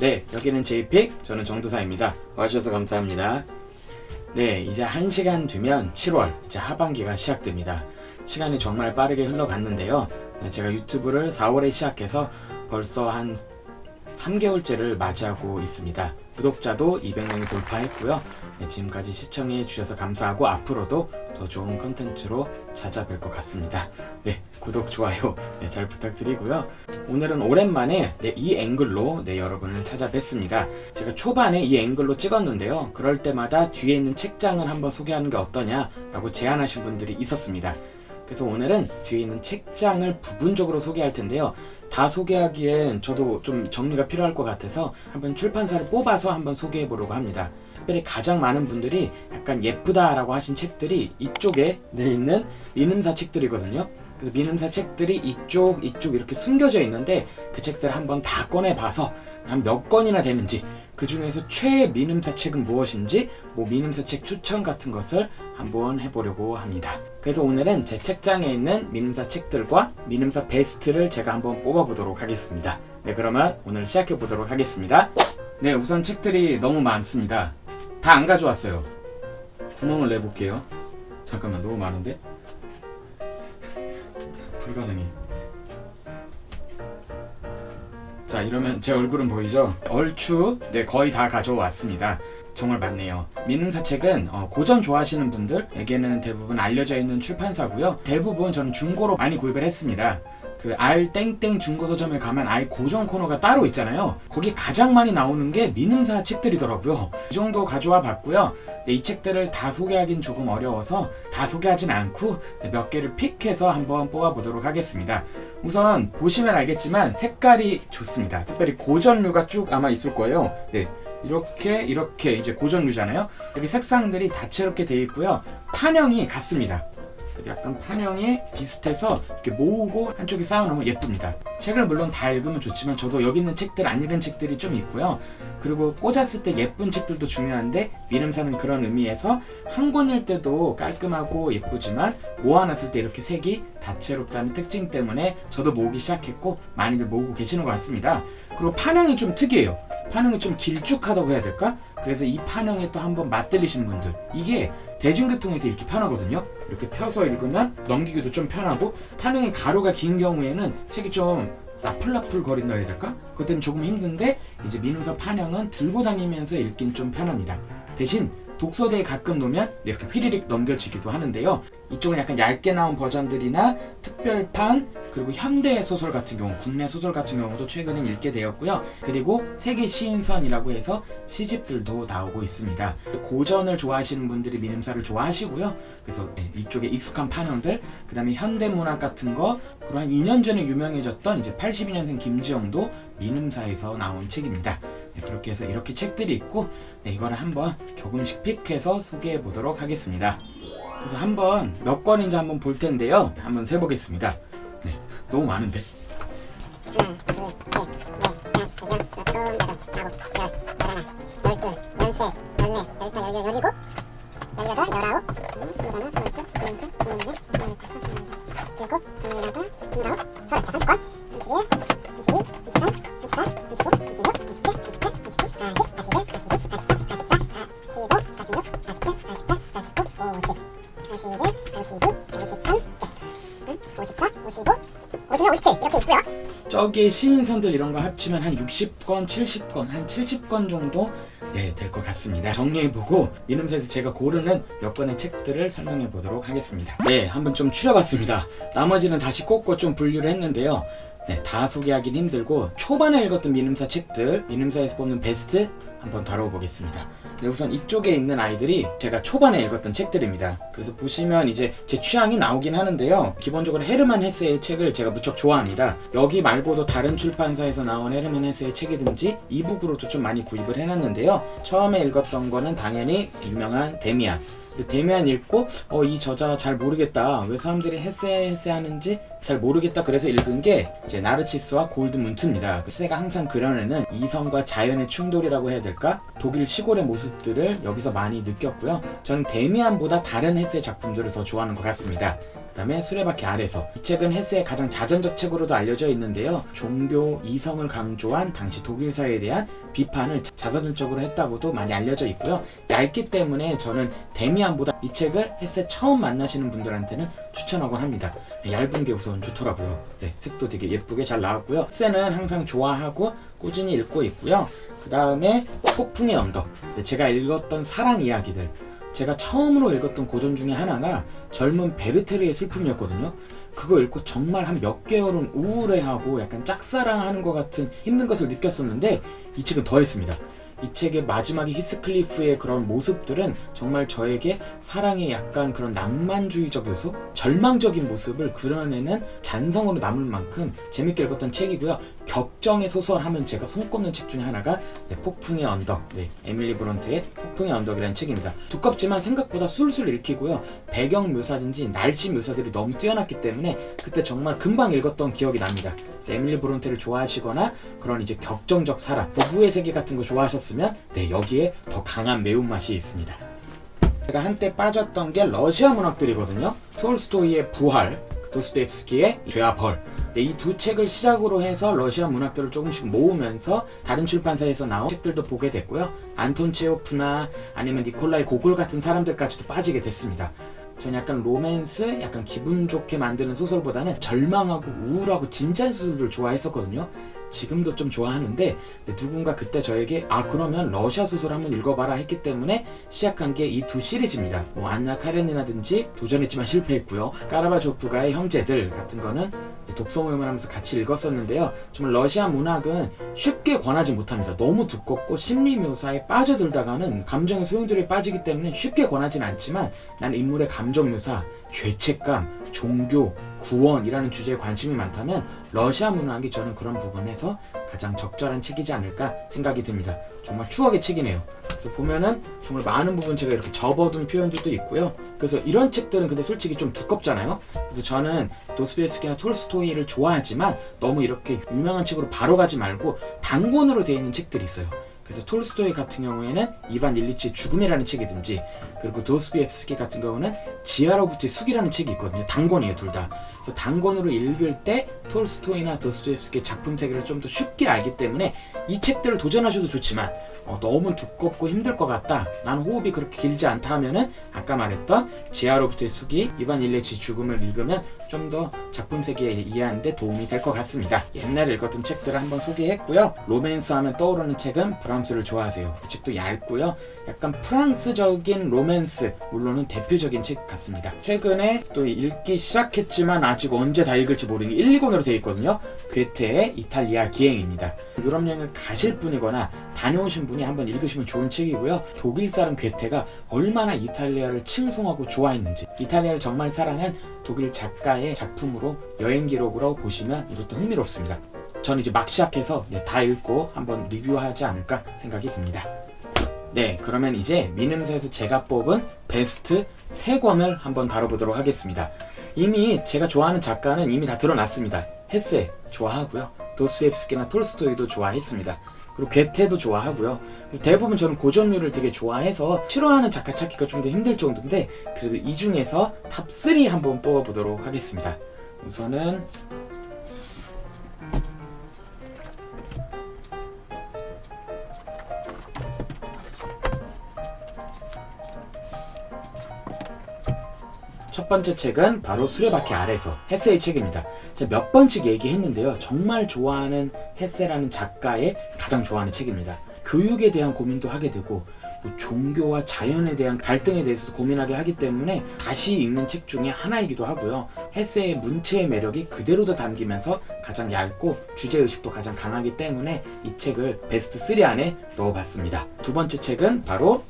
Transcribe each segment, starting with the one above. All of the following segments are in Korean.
네, 여기는 제이픽, 저는 정도사입니다. 와주셔서 감사합니다. 네, 이제 1시간 뒤면 7월, 이제 하반기가 시작됩니다. 시간이 정말 빠르게 흘러갔는데요. 제가 유튜브를 4월에 시작해서 벌써 한 3개월째를 맞이하고 있습니다. 구독자도 200명이 돌파했고요. 네, 지금까지 시청해 주셔서 감사하고 앞으로도 더 좋은 컨텐츠로 찾아뵐 것 같습니다. 네, 구독, 좋아요 잘 부탁드리고요. 오늘은 오랜만에 이 앵글로 여러분을 찾아뵙습니다. 제가 초반에 이 앵글로 찍었는데요. 그럴 때마다 뒤에 있는 책장을 한번 소개하는 게 어떠냐라고 제안하신 분들이 있었습니다. 그래서 오늘은 뒤에 있는 책장을 부분적으로 소개할 텐데요. 다 소개하기엔 저도 좀 정리가 필요할 것 같아서 한번 출판사를 뽑아서 한번 소개해 보려고 합니다. 특별히 가장 많은 분들이 약간 예쁘다라고 하신 책들이 이쪽에 있는 민음사 책들이거든요. 그래서 민음사 책들이 이쪽 이렇게 숨겨져 있는데 그 책들을 한번 다 꺼내봐서 한 몇 권이나 되는지, 그 중에서 최애 민음사 책은 무엇인지, 민음사 책 추천 같은 것을 한번 해보려고 합니다. 그래서 오늘은 제 책장에 있는 민음사 책들과 민음사 베스트를 제가 한번 뽑아보도록 하겠습니다. 네, 그러면 오늘 시작해보도록 하겠습니다. 네, 우선 책들이 너무 많습니다. 다 안 가져왔어요. 구멍을 내볼게요. 잠깐만, 너무 많은데? 불가능해. 자, 이러면 제 얼굴은 보이죠? 얼추 거의 다 가져왔습니다. 정말 많네요. 민음사 책은 고전 좋아하시는 분들에게는 대부분 알려져 있는 출판사고요. 대부분 저는 중고로 많이 구입을 했습니다. 그 알땡땡 중고서점에 가면 아예 고전 코너가 따로 있잖아요. 거기 가장 많이 나오는 게 민음사 책들이더라고요. 이 정도 가져와 봤고요. 이 책들을 다 소개하긴 조금 어려워서 다 소개하진 않고 몇 개를 픽해서 한번 뽑아보도록 하겠습니다. 우선 보시면 알겠지만 색깔이 좋습니다. 특별히 고전류가 쭉 아마 있을 거예요. 네, 이렇게 이제 고전류잖아요. 이렇게 색상들이 다채롭게 되어 있고요. 판형이 같습니다. 그래서 약간 판형이 비슷해서 이렇게 모으고 한쪽에 쌓아놓으면 예쁩니다. 책을 물론 다 읽으면 좋지만 저도 여기 있는 책들, 안 읽은 책들이 좀 있고요. 그리고 꽂았을 때 예쁜 책들도 중요한데 민음사는 그런 의미에서 한 권일 때도 깔끔하고 예쁘지만 모아놨을 때 이렇게 색이 다채롭다는 특징 때문에 저도 모으기 시작했고 많이들 모으고 계시는 것 같습니다. 그리고 판형이 좀 특이해요. 판형이 좀 길쭉하다고 해야 될까? 그래서 이 판형에 또 한번 맛들리신 분들, 이게 대중교통에서 이렇게 편하거든요. 이렇게 펴서 읽으면 넘기기도 좀 편하고, 판형이 가로가 긴 경우에는 책이 좀 나풀나풀 거린다 해야 될까? 그것 때문에 조금 힘든데, 이제 민음사 판형은 들고 다니면서 읽긴 좀 편합니다. 대신 독서대에 가끔 놓으면 이렇게 휘리릭 넘겨지기도 하는데요. 이쪽은 약간 얇게 나온 버전들이나 특별판, 그리고 현대 소설 같은 경우, 국내 소설 같은 경우도 최근에 읽게 되었고요. 그리고 세계 시인선이라고 해서 시집들도 나오고 있습니다. 고전을 좋아하시는 분들이 민음사를 좋아하시고요. 그래서 이쪽에 익숙한 판형들, 그 다음에 현대문학 같은 거, 그리고 한 2년 전에 유명해졌던 이제 82년생 김지영도 민음사에서 나온 책입니다. 그렇게 해서 이렇게 책들이 있고, 이거를 한번 조금씩 픽해서 소개해 보도록 하겠습니다. 그래서 한번 몇 권인지 한번 볼 텐데요. 한번 세보겠습니다. 네, 너무 많은데. 이렇게 있고요. 저기 시인선들 이런 거 합치면 한 60권, 70권, 한 70권 정도 될 것 같습니다. 정리해보고 민음사에서 제가 고르는 몇 권의 책들을 설명해 보도록 하겠습니다. 네, 한번 좀 추려봤습니다. 나머지는 다시 꽂고 좀 분류를 했는데요. 다 소개하긴 힘들고 초반에 읽었던 민음사 책들, 민음사에서 뽑는 베스트 한번 다뤄보겠습니다. 우선 이쪽에 있는 아이들이 제가 초반에 읽었던 책들입니다. 그래서 보시면 이제 제 취향이 나오긴 하는데요. 기본적으로 헤르만 헤세의 책을 제가 무척 좋아합니다. 여기 말고도 다른 출판사에서 나온 헤르만 헤세의 책이든지 이북으로도 좀 많이 구입을 해놨는데요. 처음에 읽었던 거는 당연히 유명한 데미안. 데미안 읽고 이 저자 잘 모르겠다, 왜 사람들이 헤세 하는지 잘 모르겠다, 그래서 읽은 게 이제 나르치스와 골드문트입니다. 헤세가 항상 그려내는 이성과 자연의 충돌이라고 해야 될까? 독일 시골의 모습들을 여기서 많이 느꼈고요. 저는 데미안보다 다른 헤세 작품들을 더 좋아하는 것 같습니다. 그다음에 수레바퀴 아래서. 이 책은 헤세의 가장 자전적 책으로도 알려져 있는데요. 종교 이성을 강조한 당시 독일 사회에 대한 비판을 자서전적으로 했다고도 많이 알려져 있고요. 얇기 때문에 저는 데미안보다 이 책을 헤세 처음 만나시는 분들한테는 추천하곤 합니다. 얇은 게 우선 좋더라고요. 네, 색도 되게 예쁘게 잘 나왔고요. 헤세는 항상 좋아하고 꾸준히 읽고 있고요. 그 다음에 폭풍의 언덕. 제가 읽었던 사랑 이야기들, 제가 처음으로 읽었던 고전 중에 하나가 젊은 베르테르의 슬픔이었거든요. 그거 읽고 정말 한 몇 개월은 우울해하고 약간 짝사랑하는 것 같은 힘든 것을 느꼈었는데 이 책은 더했습니다. 이 책의 마지막에 히스클리프의 그런 모습들은 정말 저에게 사랑의 약간 그런 낭만주의적 요소, 절망적인 모습을 그려내는 잔성으로 남을 만큼 재밌게 읽었던 책이고요. 격정의 소설 하면 제가 손꼽는 책 중에 하나가 폭풍의 언덕, 에밀리 브론트의 폭풍의 언덕이라는 책입니다. 두껍지만 생각보다 술술 읽히고요. 배경 묘사든지 날씨 묘사들이 너무 뛰어났기 때문에 그때 정말 금방 읽었던 기억이 납니다. 그래서 에밀리 브론트를 좋아하시거나 그런 이제 격정적 사랑, 부부의 세계 같은 거 좋아하셨으면 여기에 더 강한 매운맛이 있습니다. 제가 한때 빠졌던 게 러시아 문학들이거든요. 톨스토이의 부활, 도스토옙스키의 죄와 벌. 이 두 책을 시작으로 해서 러시아 문학들을 조금씩 모으면서 다른 출판사에서 나온 책들도 보게 됐고요. 안톤 체호프나 아니면 니콜라이 고골 같은 사람들까지도 빠지게 됐습니다. 저는 약간 로맨스, 약간 기분 좋게 만드는 소설보다는 절망하고 우울하고 진지한 소설을 좋아했었거든요. 지금도 좀 좋아하는데 누군가 그때 저에게 그러면 러시아 소설 한번 읽어봐라 했기 때문에 시작한 게 이 두 시리즈입니다. 안나 카레니나든지 도전했지만 실패했고요. 카라바조프가의 형제들 같은 거는 독서 모임을 하면서 같이 읽었었는데요. 정말 러시아 문학은 쉽게 권하지 못합니다. 너무 두껍고 심리 묘사에 빠져들다가는 감정의 소용돌이에 빠지기 때문에 쉽게 권하지는 않지만 난 인물의 감정 묘사, 죄책감, 종교, 구원이라는 주제에 관심이 많다면 러시아 문학이 저는 그런 부분에서 가장 적절한 책이지 않을까 생각이 듭니다. 정말 추억의 책이네요. 그래서 보면은 정말 많은 부분 제가 이렇게 접어둔 표현들도 있고요. 그래서 이런 책들은 근데 솔직히 좀 두껍잖아요. 그래서 저는 도스토옙스키나 톨스토이를 좋아하지만 너무 이렇게 유명한 책으로 바로 가지 말고 단권으로 되어 있는 책들이 있어요. 그래서 톨스토이 같은 경우에는 이반 일리치의 죽음이라는 책이든지, 그리고 도스토옙스키 같은 경우는 지하로부터의 숙이라는 책이 있거든요. 단권이에요, 둘 다. 그래서 단권으로 읽을 때 톨스토이나 도스토옙스키의 작품 세계를 좀 더 쉽게 알기 때문에 이 책들을 도전하셔도 좋지만 너무 두껍고 힘들 것 같다, 나는 호흡이 그렇게 길지 않다 하면은 아까 말했던 지하로부터의 숙이, 이반 일리치의 죽음을 읽으면 좀 더 작품 세계에 이해하는 데 도움이 될 것 같습니다. 옛날에 읽었던 책들을 한번 소개했고요. 로맨스 하면 떠오르는 책은 브람스를 좋아하세요. 이 책도 얇고요. 약간 프랑스적인 로맨스, 물론은 대표적인 책 같습니다. 최근에 또 읽기 시작했지만 아직 언제 다 읽을지 모르는 1, 2권으로 되어 있거든요. 괴테의 이탈리아 기행입니다. 유럽 여행을 가실 분이거나 다녀오신 분이 한번 읽으시면 좋은 책이고요. 독일 사람 괴테가 얼마나 이탈리아를 칭송하고 좋아했는지, 이탈리아를 정말 사랑한 독일 작가의 작품으로 여행 기록으로 보시면 이것도 흥미롭습니다. 저는 이제 막 시작해서 다 읽고 한번 리뷰하지 않을까 생각이 듭니다. 그러면 이제 민음사에서 제가 뽑은 베스트 3권을 한번 다뤄보도록 하겠습니다. 이미 제가 좋아하는 작가는 이미 다 드러났습니다. 헤세 좋아하고요. 도스토옙스키나 톨스토이도 좋아했습니다. 그리고 괴테도 좋아하고요. 그래서 대부분 저는 고전류를 되게 좋아해서 싫어하는 작가 찾기가 좀 더 힘들 정도인데, 그래도 이 중에서 탑 3 한번 뽑아보도록 하겠습니다. 우선은 첫 번째 책은 바로 수레바퀴 아래서, 헤세의 책입니다. 제가 몇 번씩 얘기했는데요. 정말 좋아하는 헤세라는 작가의 가장 좋아하는 책입니다. 교육에 대한 고민도 하게 되고 종교와 자연에 대한 갈등에 대해서도 고민하게 하기 때문에 다시 읽는 책 중에 하나이기도 하고요. 헤세의 문체의 매력이 그대로도 담기면서 가장 얇고 주제의식도 가장 강하기 때문에 이 책을 베스트 3 안에 넣어봤습니다. 두 번째 책은 바로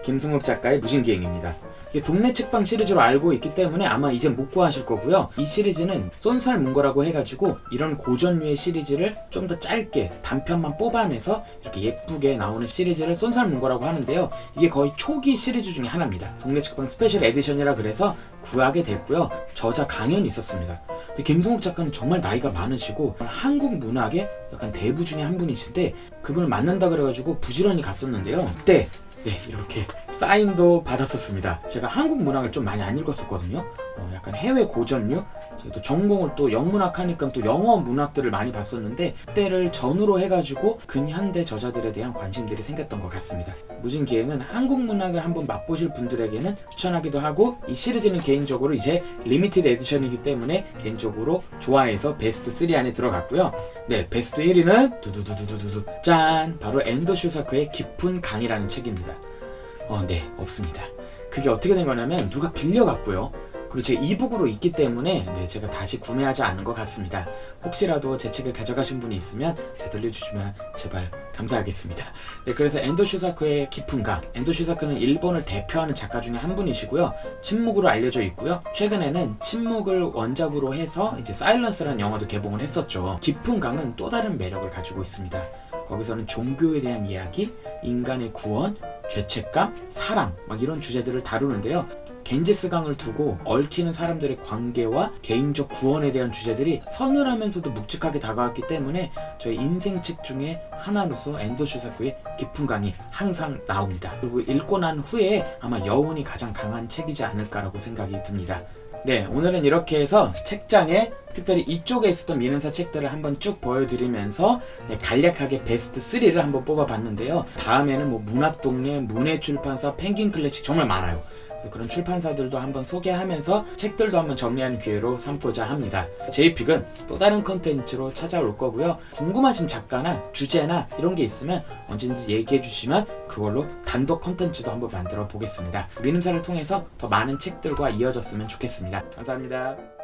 김승욱 작가의 무신기행입니다. 이게 동네 책방 시리즈로 알고 있기 때문에 아마 이젠 못 구하실 거고요. 이 시리즈는 쏜살문고라고 해가지고 이런 고전류의 시리즈를 좀 더 짧게 단편만 뽑아내서 이렇게 예쁘게 나오는 시리즈를 쏜살문고라고 하는데요. 이게 거의 초기 시리즈 중에 하나입니다. 동네 책방 스페셜 에디션이라 그래서 구하게 됐고요. 저자 강연이 있었습니다. 근데 김승욱 작가는 정말 나이가 많으시고 한국 문학의 약간 대부 중에 한 분이신데, 그분을 만난다 그래가지고 부지런히 갔었는데요. 그때 네, 이렇게 사인도 받았었습니다. 제가 한국 문학을 좀 많이 안 읽었었거든요. 약간 해외 고전류, 제가 또 전공을 또 영문학 하니까 또 영어 문학들을 많이 봤었는데 그때를 전후로 해가지고 근현대 저자들에 대한 관심들이 생겼던 것 같습니다. 무진기행은 한국 문학을 한번 맛보실 분들에게는 추천하기도 하고, 이 시리즈는 개인적으로 이제 리미티드 에디션이기 때문에 개인적으로 좋아해서 베스트 3 안에 들어갔고요. 네, 베스트 1위는 두두두두두두 짠! 바로 엔더 슈사크의 깊은 강이라는 책입니다. 네, 없습니다. 그게 어떻게 된 거냐면 누가 빌려갔고요. 그리고 제가 이북으로 있기 때문에 제가 다시 구매하지 않은 것 같습니다. 혹시라도 제 책을 가져가신 분이 있으면 되돌려주시면 제발 감사하겠습니다. 네, 그래서 엔더 슈사크의 깊은 강. 엔더 슈사크는 일본을 대표하는 작가 중에 한 분이시고요. 침묵으로 알려져 있고요. 최근에는 침묵을 원작으로 해서 이제 사일런스라는 영화도 개봉을 했었죠. 깊은 강은 또 다른 매력을 가지고 있습니다. 거기서는 종교에 대한 이야기, 인간의 구원, 죄책감, 사랑, 막 이런 주제들을 다루는데요. 겐지스강을 두고 얽히는 사람들의 관계와 개인적 구원에 대한 주제들이 서늘하면서도 묵직하게 다가왔기 때문에 저의 인생책 중에 하나로서 엔더 슈사크의 깊은 강이 항상 나옵니다. 그리고 읽고 난 후에 아마 여운이 가장 강한 책이지 않을까라고 생각이 듭니다. 네, 오늘은 이렇게 해서 책장에 특별히 이쪽에 있었던 민음사 책들을 한번 쭉 보여드리면서 간략하게 베스트 3를 한번 뽑아봤는데요. 다음에는 뭐 문학동네, 문해출판사, 펭귄클래식 정말 많아요. 그런 출판사들도 한번 소개하면서 책들도 한번 정리하는 기회로 삼고자 합니다. 제이픽은 또 다른 컨텐츠로 찾아올 거고요. 궁금하신 작가나 주제나 이런 게 있으면 언제든지 얘기해 주시면 그걸로 단독 컨텐츠도 한번 만들어 보겠습니다. 민음사를 통해서 더 많은 책들과 이어졌으면 좋겠습니다. 감사합니다.